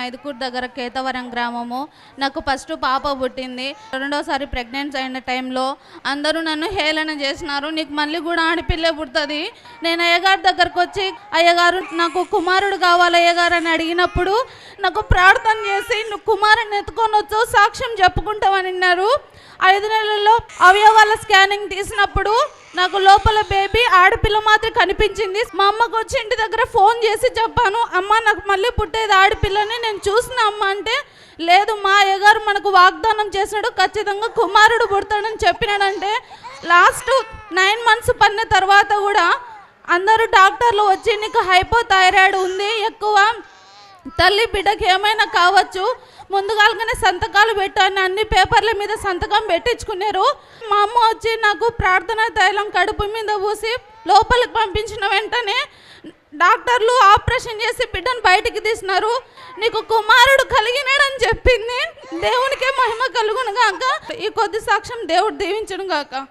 ఐదుకూరు దగ్గర కేతవరం గ్రామము. నాకు ఫస్ట్ పాప పుట్టింది. రెండోసారి ప్రెగ్నెన్సీ అయిన టైంలో అందరూ నన్ను హేళన చేసినారు, నీకు మళ్ళీ కూడా ఆడపిల్లే పుడుతుంది. నేను అయ్యగారి దగ్గరకు వచ్చి, అయ్యగారు నాకు కుమారుడు కావాలి అయ్యగారు అని అడిగినప్పుడు నాకు ప్రార్థన చేసి, నువ్వు కుమారుని ఎత్తుకొని వచ్చావు, సాక్ష్యం చెప్పుకుంటామని అన్నారు. 5 నెలల్లో అవయవాల స్కానింగ్ తీసినప్పుడు నాకు లోపల బేబీ ఆడపిల్ల మాత్రం కనిపించింది. మా అమ్మకు వచ్చి ఇంటి దగ్గర ఫోన్ చేసి చెప్పాను, అమ్మ నాకు మళ్ళీ పుట్టేది ఆడపిల్లని నేను చూసిన అమ్మ అంటే, లేదు మా అయ్యగారు మనకు వాగ్దానం చేసినాడు, ఖచ్చితంగా కుమారుడు పుడతాడని చెప్పినాడంటే. లాస్ట్ 9 మంత్స్ పడిన తర్వాత కూడా అందరూ డాక్టర్లు వచ్చి, నీకు హైపోథైరాయిడ్ ఉంది, ఎక్కువ తల్లి బిడ్డకి ఏమైనా కావచ్చు, ముందుగానే సంతకాలు పెట్టాను, అన్ని పేపర్ల మీద సంతకం పెట్టించుకున్నారు. మా అమ్మ వచ్చి నాకు ప్రార్థనా తైలం కడుపు మీద పూసి లోపలికి పంపించిన వెంటనే డాక్టర్లు ఆపరేషన్ చేసి బిడ్డను బయటికి తీసినారు. నీకు కుమారుడు కలిగినాడని చెప్పింది. దేవునికే మహిమ కలుగును గాక. ఈ కొద్ది సాక్ష్యం దేవుడు దీవించును గాక.